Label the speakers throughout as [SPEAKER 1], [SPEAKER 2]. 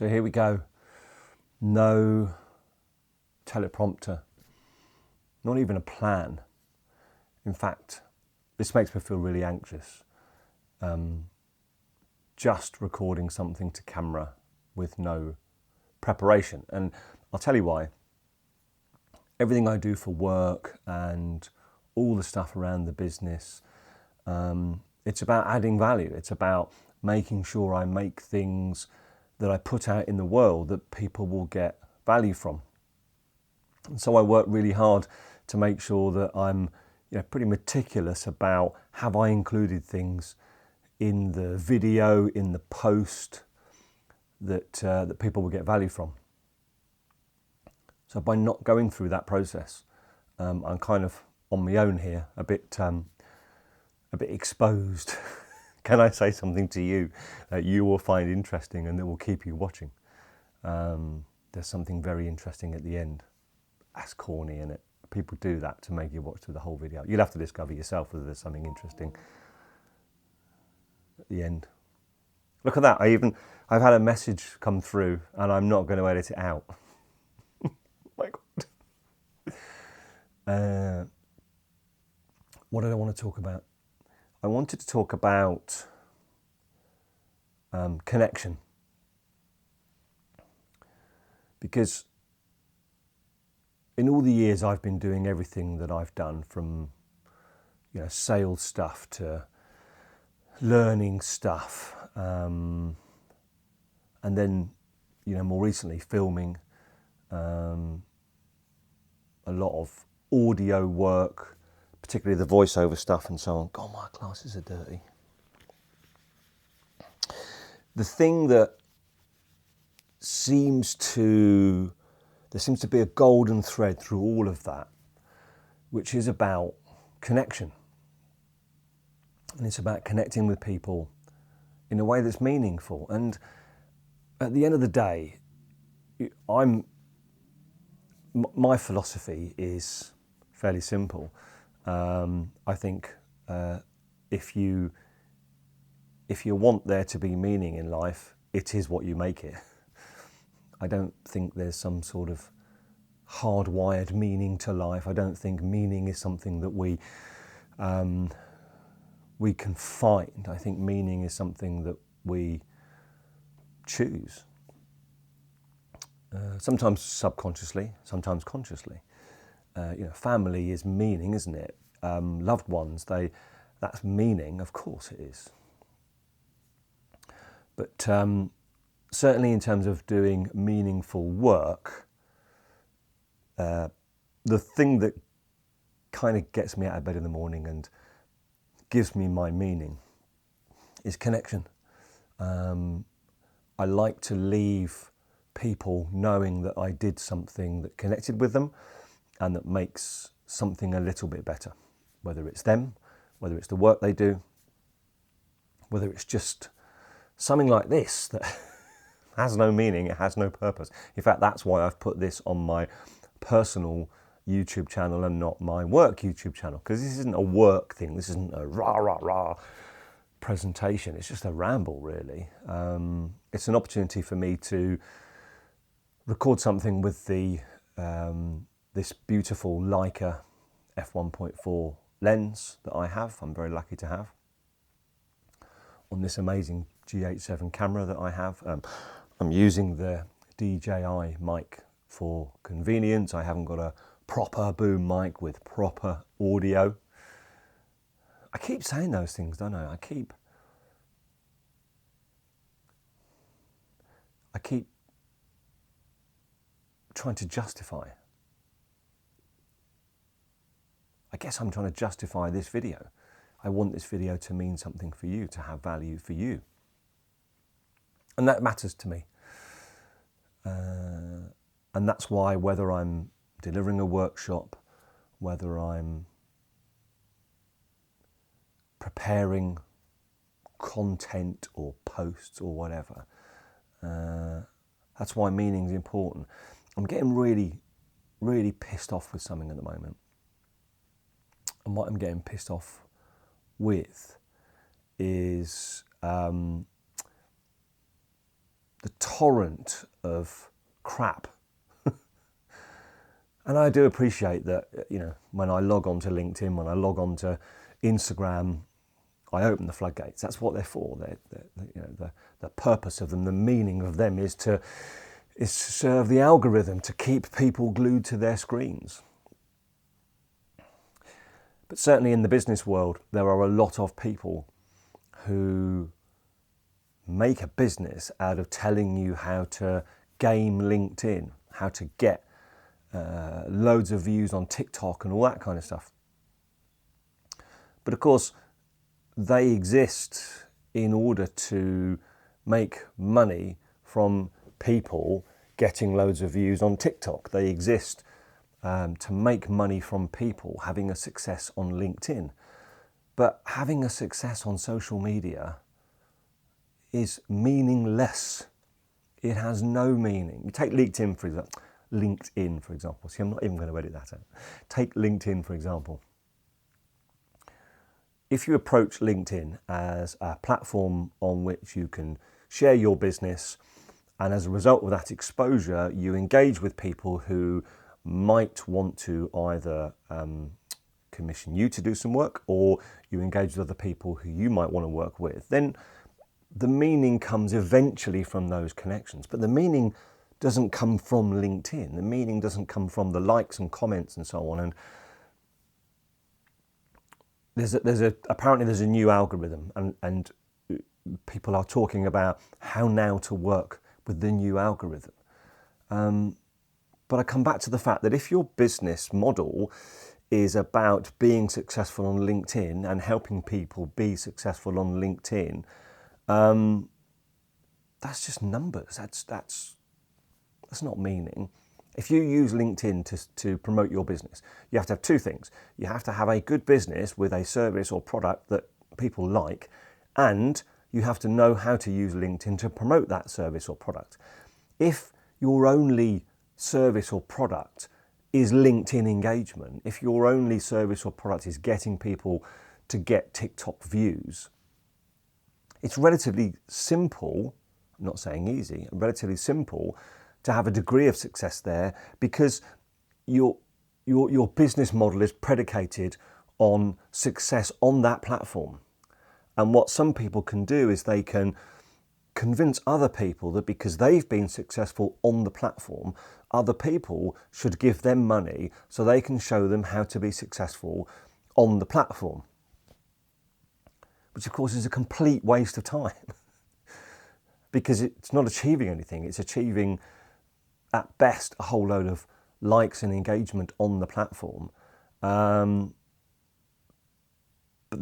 [SPEAKER 1] So here we go. No teleprompter, not even a plan. In fact, this makes me feel really anxious. Just recording something to camera with no preparation. And I'll tell you why. Everything I do for work and all the stuff around the business, it's about adding value. It's about making sure I make things that I put out in the world that people will get value from. And so I work really hard to make sure that I'm pretty meticulous about have I included things in the video, in the post that people will get value from. So by not going through that process, I'm kind of on my own here, a bit exposed. Can I say something to you that you will find interesting and that will keep you watching? There's something very interesting at the end. That's corny, isn't it? People do that to make you watch through the whole video. You'll have to discover yourself whether there's something interesting at the end. Look at that. I've had a message come through and I'm not going to edit it out. My God. What did I want to talk about? I wanted to talk about connection. Because in all the years I've been doing everything that I've done, from sales stuff to learning stuff, and then more recently filming, a lot of audio work, particularly the voiceover stuff and so on. God, my glasses are dirty. The thing that there seems to be a golden thread through all of that, which is about connection. And it's about connecting with people in a way that's meaningful. And at the end of the day, my philosophy is fairly simple. I think if you want there to be meaning in life, it is what you make it. I don't think there's some sort of hardwired meaning to life. I don't think meaning is something that we can find. I think meaning is something that we choose. Sometimes subconsciously, sometimes consciously. Family is meaning, isn't it? Loved ones, that's meaning. Of course it is. But certainly in terms of doing meaningful work, the thing that kind of gets me out of bed in the morning and gives me my meaning is connection. I like to leave people knowing that I did something that connected with them and that makes something a little bit better, whether it's them, whether it's the work they do, whether it's just something like this that has no meaning, it has no purpose. In fact, that's why I've put this on my personal YouTube channel and not my work YouTube channel, because this isn't a work thing. This isn't a rah presentation. It's just a ramble, really. It's an opportunity for me to record something with the this beautiful Leica f1.4 lens that I have. I'm very lucky to have on this amazing G8.7 camera that I have. I'm using the DJI mic for convenience. I haven't got a proper boom mic with proper audio. I keep saying those things, don't I? I keep trying to justify. I guess I'm trying to justify this video. I want this video to mean something for you, to have value for you. And that matters to me. And that's why, whether I'm delivering a workshop, whether I'm preparing content or posts or whatever, that's why meaning is important. I'm getting really, really pissed off with something at the moment. And what I'm getting pissed off with is the torrent of crap. And I do appreciate that, when I log on to LinkedIn, when I log on to Instagram, I open the floodgates. That's what they're for. The purpose of them, the meaning of them is to serve the algorithm, to keep people glued to their screens. But certainly in the business world, there are a lot of people who make a business out of telling you how to game LinkedIn, how to get loads of views on TikTok and all that kind of stuff. But of course, they exist in order to make money from people getting loads of views on TikTok. They exist to make money from people having a success on LinkedIn. But having a success on social media is meaningless. It has no meaning. You take LinkedIn, for example. See, I'm not even going to edit that out. Take LinkedIn, for example. If you approach LinkedIn as a platform on which you can share your business, and as a result of that exposure, you engage with people who might want to either commission you to do some work, or you engage with other people who you might want to work with, then the meaning comes eventually from those connections. But the meaning doesn't come from LinkedIn. The meaning doesn't come from the likes and comments and so on. And apparently there's a new algorithm, and people are talking about how now to work with the new algorithm. But I come back to the fact that if your business model is about being successful on LinkedIn and helping people be successful on LinkedIn, that's just numbers. That's not meaning. If you use LinkedIn to promote your business, you have to have two things. You have to have a good business with a service or product that people like, and you have to know how to use LinkedIn to promote that service or product. If your only service or product is LinkedIn engagement, if your only service or product is getting people to get TikTok views, it's relatively simple, I'm not saying easy, relatively simple to have a degree of success there, because your business model is predicated on success on that platform. And what some people can do is they can convince other people that because they've been successful on the platform, other people should give them money so they can show them how to be successful on the platform. Which of course is a complete waste of time because it's not achieving anything. It's achieving at best a whole load of likes and engagement on the platform. But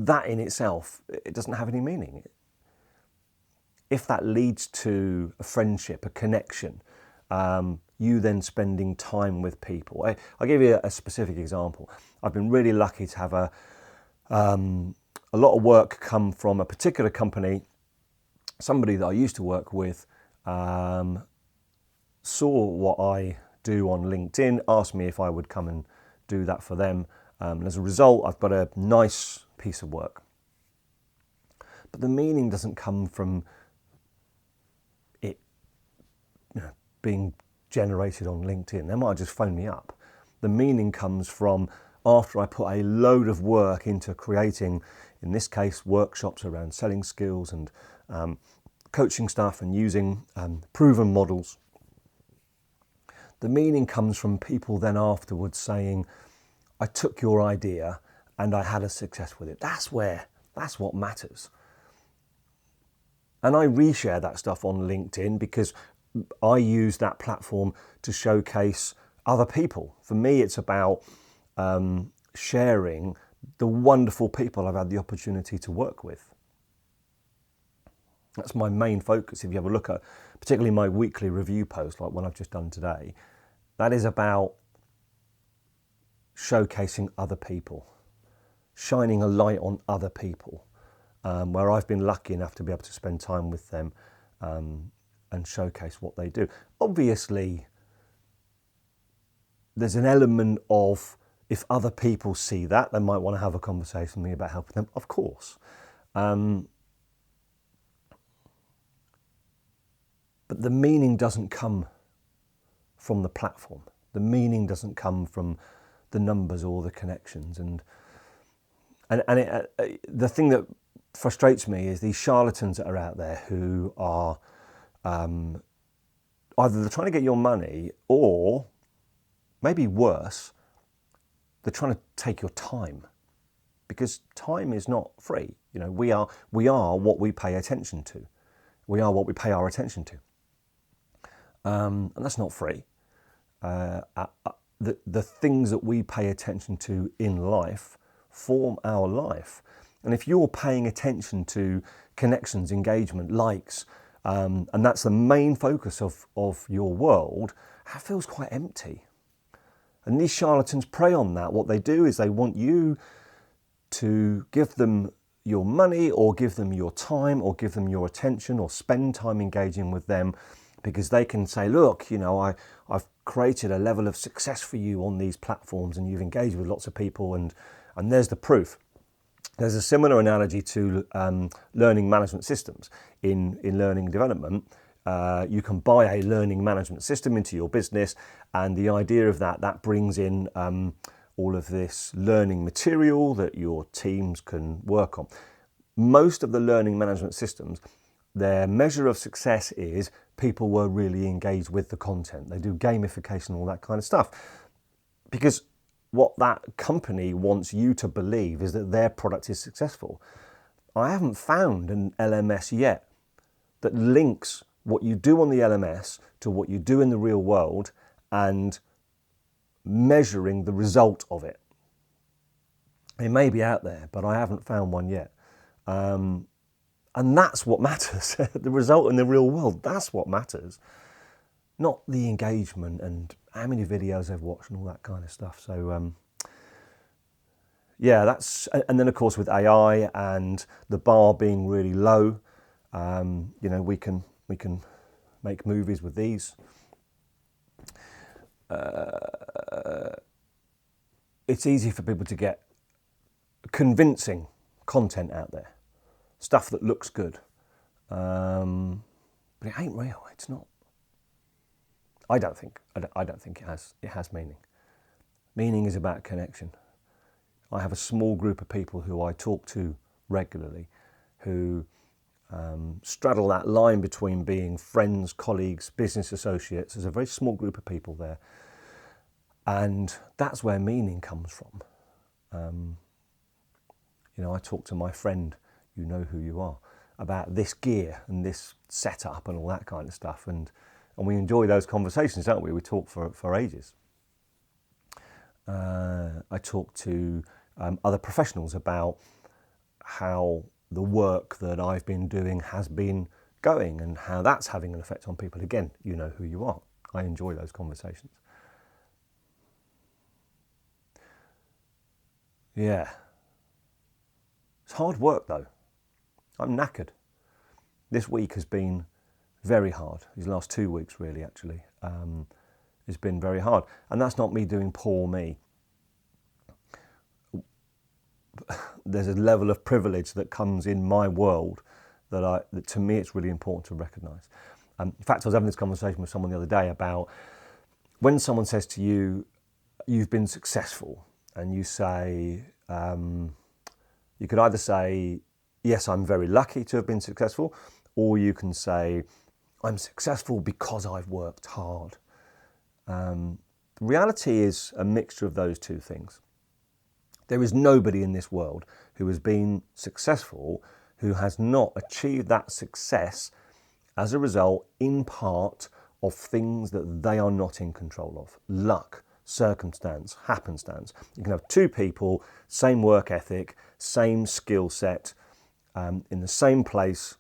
[SPEAKER 1] that in itself, it doesn't have any meaning. If that leads to a friendship, a connection, you then spending time with people. I'll give you a specific example. I've been really lucky to have a lot of work come from a particular company. Somebody that I used to work with saw what I do on LinkedIn, asked me if I would come and do that for them. And as a result, I've got a nice piece of work. But the meaning doesn't come from it being generated on LinkedIn. They might just phone me up. The meaning comes from after I put a load of work into creating, in this case, workshops around selling skills and coaching stuff and using proven models. The meaning comes from people then afterwards saying, I took your idea and I had a success with it. That's what matters. And I reshare that stuff on LinkedIn because I use that platform to showcase other people. For me, it's about sharing the wonderful people I've had the opportunity to work with. That's my main focus. If you have a look at particularly my weekly review post, like one I've just done today, that is about showcasing other people, shining a light on other people, where I've been lucky enough to be able to spend time with them and showcase what they do. Obviously, there's an element of, if other people see that, they might want to have a conversation with me about helping them, of course. But the meaning doesn't come from the platform. The meaning doesn't come from the numbers or the connections. The thing that frustrates me is these charlatans that are out there who are either they're trying to get your money, or maybe worse, they're trying to take your time, because time is not free. You know, we are what we pay attention to. We are what we pay our attention to, and that's not free. The things that we pay attention to in life form our life. And if you're paying attention to connections, engagement, likes, and that's the main focus of your world, that feels quite empty. And these charlatans prey on that. What they do is they want you to give them your money, or give them your time, or give them your attention, or spend time engaging with them, because they can say, look, you know, I've created a level of success for you on these platforms, and you've engaged with lots of people, and there's the proof. There's a similar analogy to learning management systems. In learning and development, you can buy a learning management system into your business, and the idea of that brings in all of this learning material that your teams can work on. Most of the learning management systems, their measure of success is people were really engaged with the content. They do gamification and all that kind of stuff, because what that company wants you to believe is that their product is successful. I haven't found an LMS yet that links what you do on the LMS to what you do in the real world and measuring the result of it. It may be out there, but I haven't found one yet. And that's what matters. The result in the real world, that's what matters. Not the engagement and how many videos they've watched and all that kind of stuff. So, yeah, that's, and then of course with AI and the bar being really low, you know, we can make movies with these. It's easy for people to get convincing content out there, stuff that looks good, but it ain't real. It's not. I don't think it has meaning. Meaning is about connection. I have a small group of people who I talk to regularly, who straddle that line between being friends, colleagues, business associates. There's a very small group of people there, and that's where meaning comes from. You know, I talk to my friend, you know who you are, about this gear and this setup and all that kind of stuff, and we enjoy those conversations, don't we? We talk for ages. I talk to other professionals about how the work that I've been doing has been going and how that's having an effect on people. Again, you know who you are. I enjoy those conversations. Yeah. It's hard work though. I'm knackered. This week has been very hard. These last 2 weeks really, actually, has been very hard. And that's not me doing poor me. There's a level of privilege that comes in my world that to me it's really important to recognise. In fact, I was having this conversation with someone the other day about when someone says to you, you've been successful, and you say, you could either say, yes, I'm very lucky to have been successful, or you can say, I'm successful because I've worked hard. Reality is a mixture of those two things. There is nobody in this world who has been successful who has not achieved that success as a result, in part, of things that they are not in control of. Luck, circumstance, happenstance. You can have two people, same work ethic, same skill set, in the same place.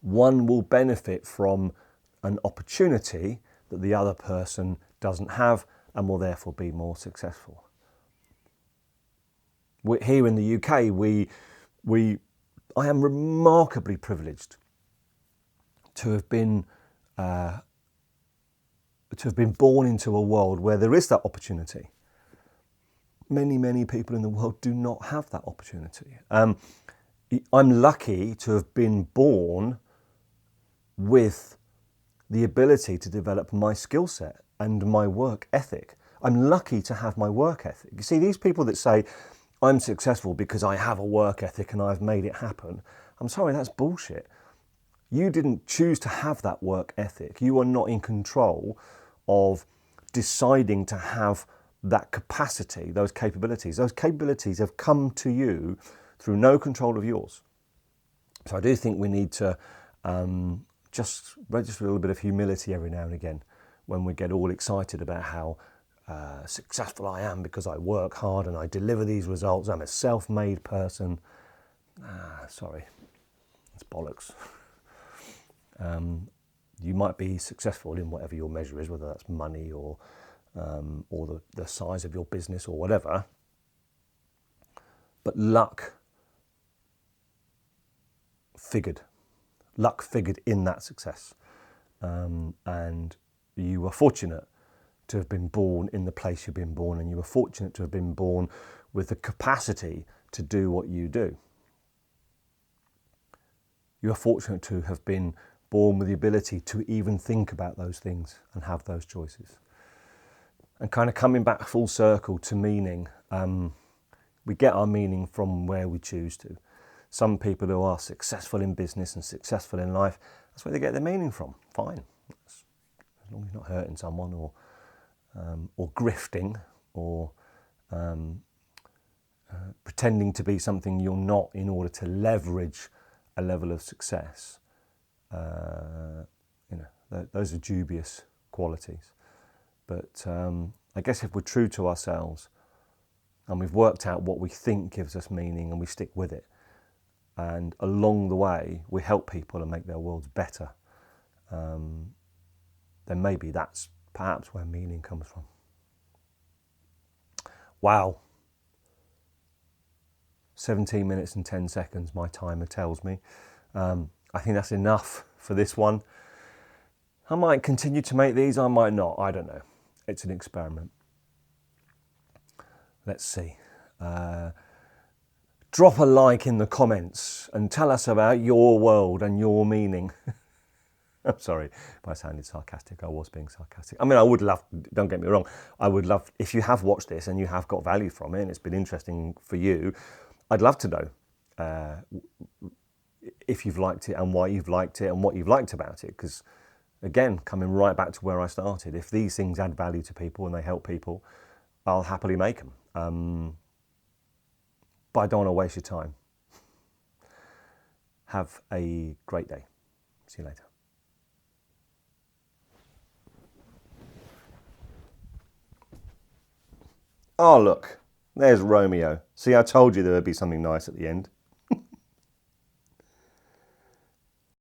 [SPEAKER 1] One will benefit from an opportunity that the other person doesn't have and will therefore be more successful. Here in the UK, I am remarkably privileged to have been born into a world where there is that opportunity. Many people in the world do not have that opportunity. I'm lucky to have been born with the ability to develop my skill set and my work ethic. I'm lucky to have my work ethic. You see, these people that say, I'm successful because I have a work ethic and I've made it happen. I'm sorry, that's bullshit. You didn't choose to have that work ethic. You are not in control of deciding to have that capacity, those capabilities. Those capabilities have come to you through no control of yours. So I do think we need to just register a little bit of humility every now and again when we get all excited about how successful I am because I work hard and I deliver these results. I'm a self-made person. Sorry, it's bollocks. You might be successful in whatever your measure is, whether that's money or the size of your business or whatever. But luck figured in that success. And you were fortunate to have been born in the place you've been born, and you were fortunate to have been born with the capacity to do what you do. You are fortunate to have been born with the ability to even think about those things and have those choices. And kind of coming back full circle to meaning, we get our meaning from where we choose to. Some people who are successful in business and successful in life, that's where they get their meaning from. Fine. As long as you're not hurting someone or grifting or pretending to be something you're not in order to leverage a level of success. Those are dubious qualities. But I guess if we're true to ourselves and we've worked out what we think gives us meaning and we stick with it, and along the way we help people and make their worlds better, then maybe that's perhaps where meaning comes from. Wow. 17 minutes and 10 seconds, my timer tells me. I think that's enough for this one. I might continue to make these, I might not, I don't know. It's an experiment. Let's see. Drop a like in the comments and tell us about your world and your meaning. I'm sorry if I sounded sarcastic. I was being sarcastic. I mean, I would love, don't get me wrong, I would love, if you have watched this and you have got value from it and it's been interesting for you, I'd love to know if you've liked it and why you've liked it and what you've liked about it. Because again, coming right back to where I started, if these things add value to people and they help people, I'll happily make them. But I don't want to waste your time. Have a great day. See you later. Oh, look, there's Romeo. See, I told you there would be something nice at the end.